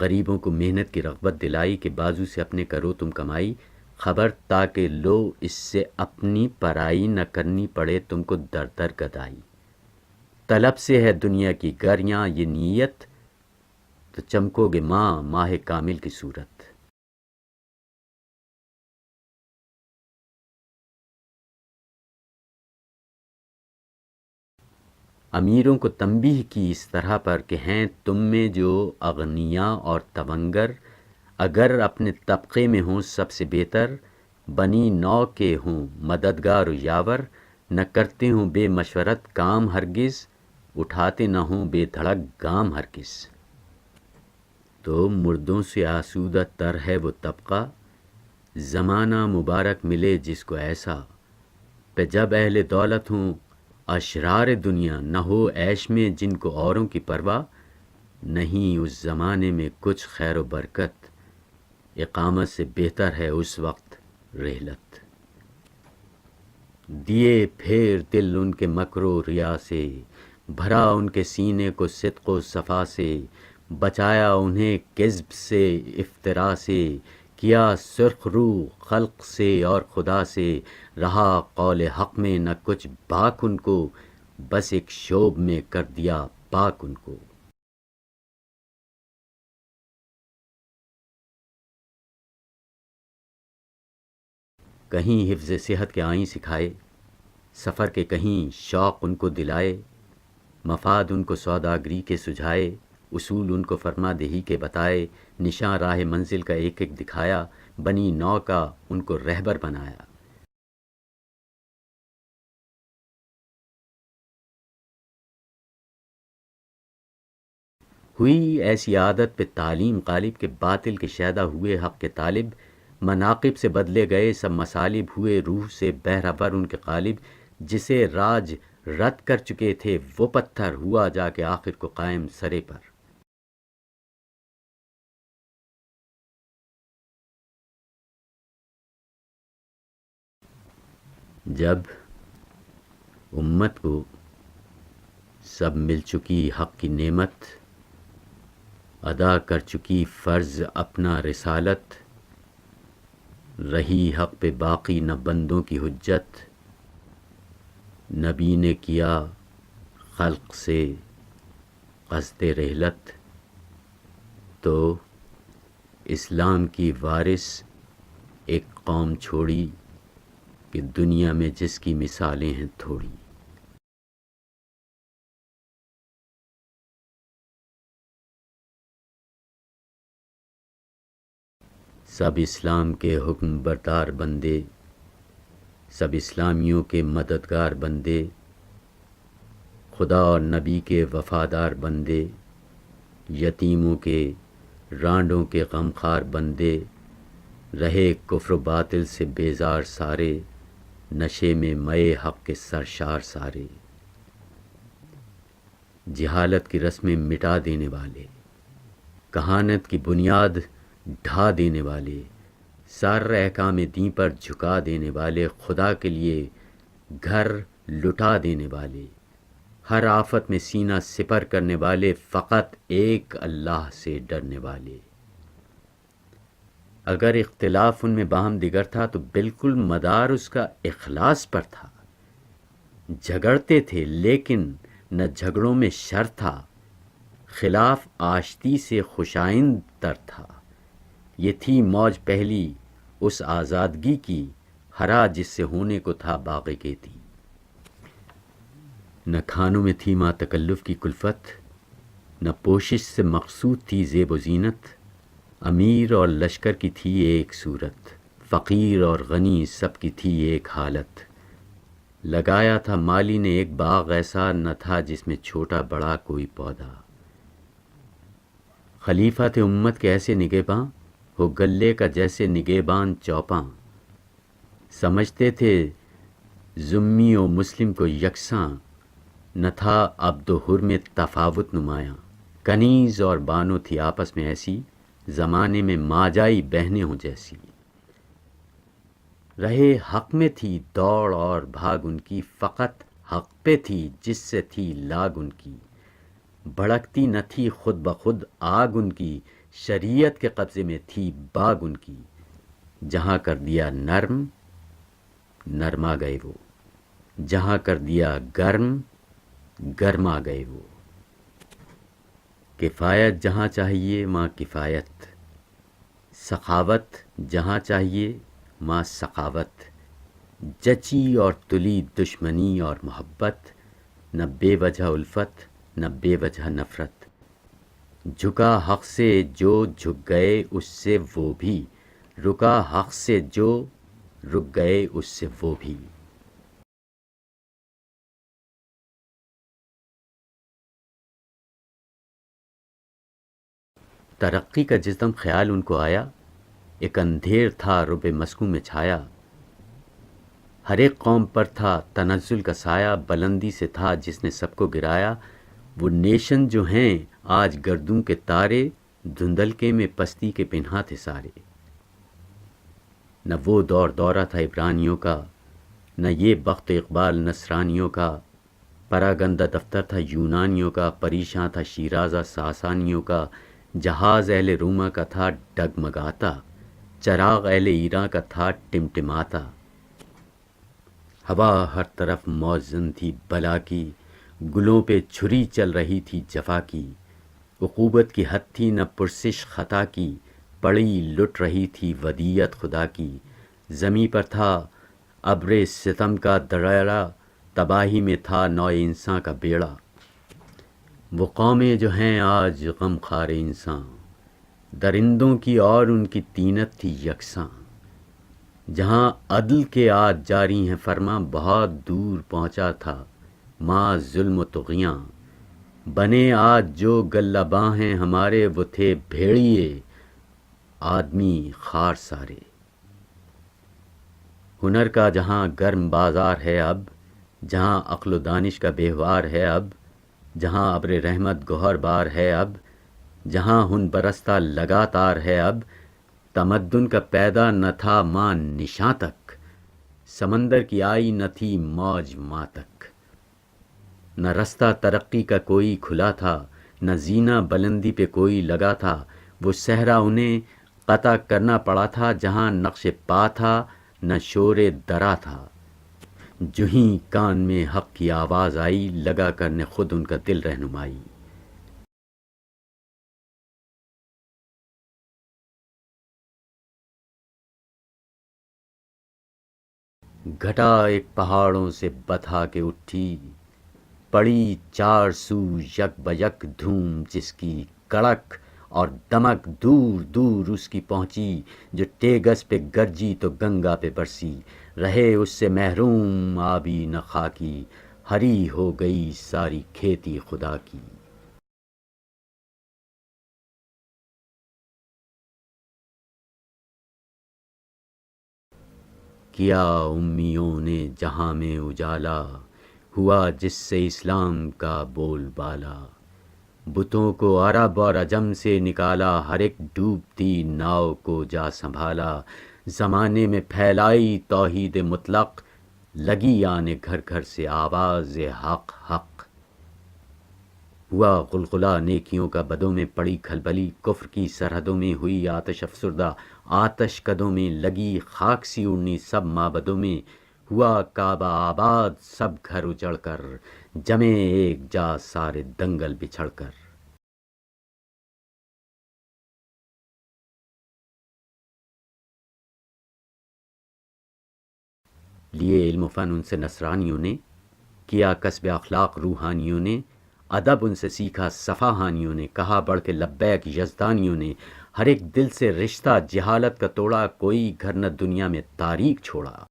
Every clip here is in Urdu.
غریبوں کو محنت کی رغبت دلائی کہ بازو سے اپنے کرو تم کمائی، خبر تاکہ لو اس سے اپنی پرائی، نہ کرنی پڑے تم کو در در گدائی۔ طلب سے ہے دنیا کی گریاں یہ نیت، تو چمکو گے ماہ کامل کی صورت۔ امیروں کو تنبیہ کی اس طرح پر کہ ہیں تم میں جو اغنیاء اور تونگر، اگر اپنے طبقے میں ہوں سب سے بہتر، بنی نو کے ہوں مددگار و یاور، نہ کرتے ہوں بے مشورت کام ہرگز، اٹھاتے نہ ہوں بے دھڑک گام ہرگز۔ تو مردوں سے آسودہ تر ہے وہ طبقہ، زمانہ مبارک ملے جس کو ایسا، پہ جب اہل دولت ہوں اشرار دنیا، نہ ہو عیش میں جن کو اوروں کی پرواہ، نہیں اس زمانے میں کچھ خیر و برکت، اقامت سے بہتر ہے اس وقت رحلت۔ دیے پھیر دل ان کے مکر و ریا سے، بھرا ان کے سینے کو صدق و صفا سے، بچایا انہیں کذب سے افترا سے، کیا سرخ رو خلق سے اور خدا سے، رہا قول حق میں نہ کچھ باک ان کو، بس ایک شوب میں کر دیا پاک ان کو۔ کہیں حفظ صحت کے آئیں سکھائے، سفر کے کہیں شوق ان کو دلائے، مفاد ان کو سوداگری کے سجھائے، اصول ان کو فرما دہی کے بتائے، نشاں راہ منزل کا ایک ایک دکھایا، بنی نو کا ان کو رہبر بنایا۔ ہوئی ایسی عادت پہ تعلیم غالب کے باطل کے شیدا ہوئے حق کے طالب، مناقب سے بدلے گئے سب مصالب، ہوئے روح سے بہرور ان کے غالب، جسے راج رد کر چکے تھے وہ پتھر، ہوا جا کے آخر کو قائم سرے پر۔ جب امت کو سب مل چکی حق کی نعمت، ادا کر چکی فرض اپنا رسالت، رہی حق پہ باقی نہ بندوں کی حجت، نبی نے کیا خلق سے قصد رحلت، تو اسلام کی وارث ایک قوم چھوڑی کہ دنیا میں جس کی مثالیں ہیں تھوڑی۔ سب اسلام کے حکم بردار بندے، سب اسلامیوں کے مددگار بندے، خدا اور نبی کے وفادار بندے، یتیموں کے رانڈوں کے غمخوار بندے، رہے کفر و باطل سے بیزار سارے، نشے میں مئے حق کے سرشار سارے۔ جہالت کی رسمیں مٹا دینے والے، کہانت کی بنیاد ڈھا دینے والے، سر احکام دین پر جھکا دینے والے، خدا کے لیے گھر لٹا دینے والے، ہر آفت میں سینہ سپر کرنے والے، فقط ایک اللہ سے ڈرنے والے۔ اگر اختلاف ان میں باہم دیگر تھا تو بالکل مدار اس کا اخلاص پر تھا۔ جھگڑتے تھے لیکن نہ جھگڑوں میں شر تھا، خلاف آشتی سے خوشائند تر تھا۔ یہ تھی موج پہلی اس آزادگی کی، ہرا جس سے ہونے کو تھا باغ گیتی۔ نہ کھانوں میں تھی ماں تکلف کی کلفت، نہ پوشش سے مقصود تھی زیب و زینت، امیر اور لشکر کی تھی ایک صورت، فقیر اور غنی سب کی تھی ایک حالت۔ لگایا تھا مالی نے ایک باغ ایسا، نہ تھا جس میں چھوٹا بڑا کوئی پودا۔ خلیفہ تھے امت کے ایسے نگہباں، ہو گلے کا جیسے نگہبان چوپاں۔ سمجھتے تھے ذمی و مسلم کو یکساں، نہ تھا عبد و حر میں تفاوت نمایاں۔ کنیز اور بانو تھی آپس میں ایسی، زمانے میں ماجائی بہنیں ہوں جیسی۔ رہے حق میں تھی دوڑ اور بھاگ ان کی، فقط حق پہ تھی جس سے تھی لاگ ان کی۔ بھڑکتی نہ تھی خود بخود آگ ان کی، شریعت کے قبضے میں تھی باغ ان کی، جہاں کر دیا نرم نرما گئے وہ، جہاں کر دیا گرم گرما گئے وہ۔ کفایت جہاں چاہیے ماں کفایت، سخاوت جہاں چاہیے ماں سخاوت، جچی اور تلی دشمنی اور محبت، نہ بے وجہ الفت نہ بے وجہ نفرت، جھکا حق سے جو جھک گئے اس سے وہ بھی، رکا حق سے جو رک گئے اس سے وہ بھی۔ ترقی کا جس دم خیال ان کو آیا، ایک اندھیر تھا رب مسکوں میں چھایا، ہر ایک قوم پر تھا تنزل کا سایہ، بلندی سے تھا جس نے سب کو گرایا۔ وہ نیشن جو ہیں آج گردوں کے تارے، دھندلکے میں پستی کے پنہاں تھے سارے۔ نہ وہ دور دورہ تھا عبرانیوں کا، نہ یہ بخت اقبال نصرانیوں کا، پراگندہ دفتر تھا یونانیوں کا، پریشاں تھا شیرازہ ساسانیوں کا، جہاز اہل روما کا تھا ڈگمگاتا، چراغ اہل ایراں کا تھا ٹمٹماتا۔ ہوا ہر طرف موزن تھی بلا کی، گلوں پہ چھری چل رہی تھی جفا کی، عقوبت کی حد تھی نہ پرسش خطا کی، پڑی لٹ رہی تھی ودیعت خدا کی۔ زمیں پر تھا ابر ستم کا دریڑا، تباہی میں تھا نوع انساں کا بیڑا۔ وہ قومیں جو ہیں آج غم خوار انساں، درندوں کی اور ان کی طینت تھی یکساں۔ جہاں عدل کے آج جاری ہیں فرما، بہت دور پہنچا تھا ماں ظلم و طغیاں۔ بنے آج جو گلہباں ہیں ہمارے، وہ تھے بھیڑیے آدمی خوار سارے۔ ہنر کا جہاں گرم بازار ہے اب، جہاں عقل و دانش کا بہوار ہے اب، جہاں ابر رحمت گوہر بار ہے اب، جہاں ہن برستا لگاتار ہے اب، تمدن کا پیدا نہ تھا ماں نشاں تک، سمندر کی آئی نہ تھی موج ماں تک۔ نہ رستہ ترقی کا کوئی کھلا تھا، نہ زینہ بلندی پہ کوئی لگا تھا، وہ صحرا انہیں قطع کرنا پڑا تھا، جہاں نقش پا تھا نہ شور درا تھا۔ جو ہی کان میں حق کی آواز آئی، لگا کرنے خود ان کا دل رہنمائی۔ گھٹا ایک پہاڑوں سے بتھا کے اٹھی، پڑی چار سو یک بیک دھوم، جس کی کڑک اور دمک دور دور اس کی پہنچی، جو ٹیگس پہ گرجی تو گنگا پہ برسی، رہے اس سے محروم آبی نہ خاکی، ہری ہو گئی ساری کھیتی خدا کی۔ کیا امیوں نے جہاں میں اجالا، ہوا جس سے اسلام کا بول بالا، بتوں کو عرب اور عجم سے نکالا، ہر ایک ڈوبتی ناؤ کو جا سنبھالا، زمانے میں پھیلائی توحید مطلق، لگی آنے گھر گھر سے آواز حق حق۔ ہوا غلغلہ نیکیوں کا، بدوں میں پڑی کھلبلی، کفر کی سرحدوں میں ہوئی آتش افسردہ، آتش کدوں میں لگی خاک سی اڑنی سب معبدوں میں، ہوا کعبہ آباد سب گھر اجڑ کر، جمے ایک جا سارے دنگل بچھڑ کر۔ لیے علم و فن ان سے نصرانیوں نے، کیا کسب اخلاق روحانیوں نے، ادب ان سے سیکھا صفاہانیوں نے، کہا بڑھ کے لبیک یزدانیوں نے، ہر ایک دل سے رشتہ جہالت کا توڑا، کوئی گھر نہ دنیا میں تاریک چھوڑا۔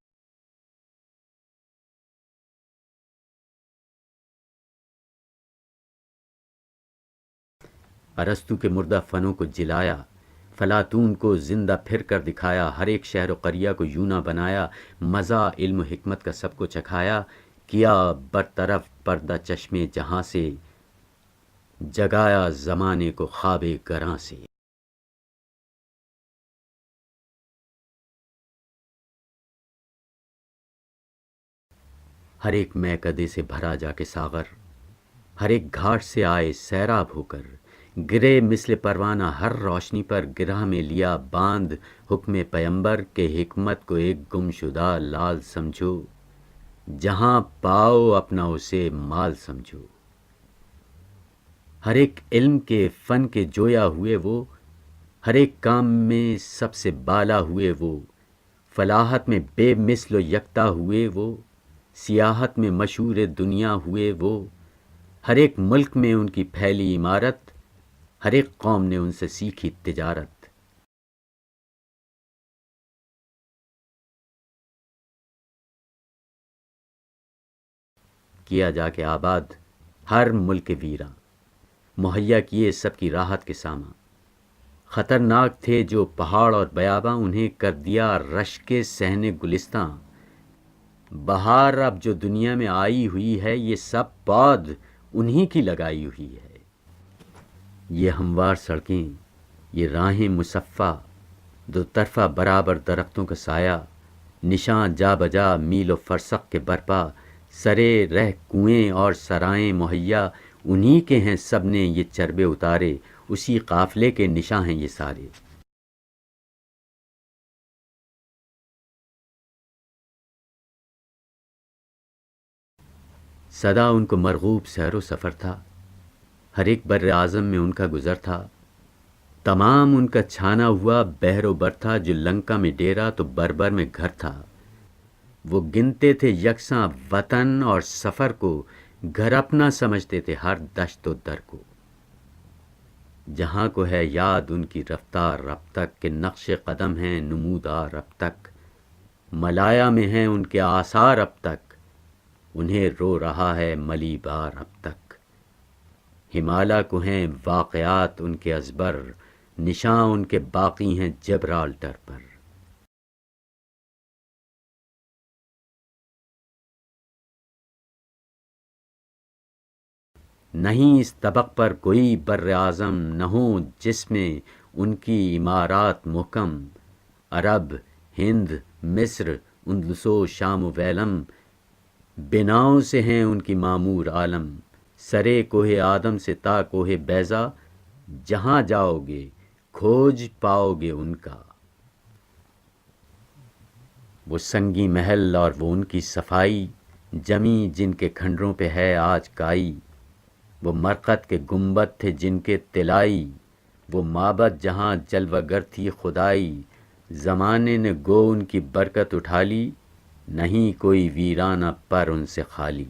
ارسطو کے مردہ فنوں کو جلایا، فلاطون کو زندہ پھر کر دکھایا، ہر ایک شہر و قریہ کو یوں نہ بنایا، مزہ علم و حکمت کا سب کو چکھایا، کیا برطرف پردہ چشمے جہاں سے، جگایا زمانے کو خواب گراں سے۔ ہر ایک میکدے سے بھرا جا کے ساغر، ہر ایک گھاٹ سے آئے سیراب ہو کر، گرے مثل پروانہ ہر روشنی پر گرہ میں لیا باندھ حکم پیمبر کے حکمت کو ایک گمشدہ لال سمجھو، جہاں پاؤ اپنا اسے مال سمجھو۔ ہر ایک علم کے فن کے جویا ہوئے وہ، ہر ایک کام میں سب سے بالا ہوئے وہ، فلاحت میں بے مثل و یکتا ہوئے وہ، سیاحت میں مشہور دنیا ہوئے وہ، ہر ایک ملک میں ان کی پھیلی عمارت، ہر ایک قوم نے ان سے سیکھی تجارت۔ کیا جا کے آباد ہر ملک ویراں، مہیا کیے سب کی راحت کے سامان۔ خطرناک تھے جو پہاڑ اور بیاباں، انہیں کر دیا رشک صحن گلستاں۔ بہار اب جو دنیا میں آئی ہوئی ہے، یہ سب پود انہی کی لگائی ہوئی ہے۔ یہ ہموار سڑکیں، یہ راہیں مصفہ، دو طرفہ برابر درختوں کا سایہ، نشاں جا بجا میل و فرسخ کے برپا، سرے رہ کنویں اور سرائیں مہیا، انہی کے ہیں سب نے یہ چربے اتارے، اسی قافلے کے نشاں ہیں یہ سارے۔ سدا ان کو مرغوب سیر و سفر تھا، ہر ایک بر اعظم میں ان کا گزر تھا، تمام ان کا چھانا ہوا بحر و بر تھا، جو لنکا میں ڈیرا تو بربر میں گھر تھا۔ وہ گنتے تھے یکساں وطن اور سفر کو، گھر اپنا سمجھتے تھے ہر دشت و در کو۔ جہاں کو ہے یاد ان کی رفتار اب تک، کہ نقش قدم ہیں نمودار اب تک، ملایا میں ہیں ان کے آثار اب تک، انہیں رو رہا ہے ملی بار اب تک۔ ہمالیہ کو ہیں واقعات ان کے ازبر، نشاں ان کے باقی ہیں جبرالٹر پر۔ نہیں اس طبق پر کوئی بر اعظم، نہ ہوں جس میں ان کی عمارات محکم، عرب، ہند، مصر، اندلس و شام و ویلم، بناؤں سے ہیں ان کی معمور عالم۔ سرے کوہ آدم سے تا کوہ بیضا، جہاں جاؤ گے کھوج پاؤ گے ان کا۔ وہ سنگی محل اور وہ ان کی صفائی، جمی جن کے کھنڈروں پہ ہے آج کائی، وہ مرقد کے گنبد تھے جن کے طلائی، وہ معبد جہاں جلوہ گر تھی خدائی، زمانے نے گو ان کی برکت اٹھا لی، نہیں کوئی ویرانہ پر ان سے خالی۔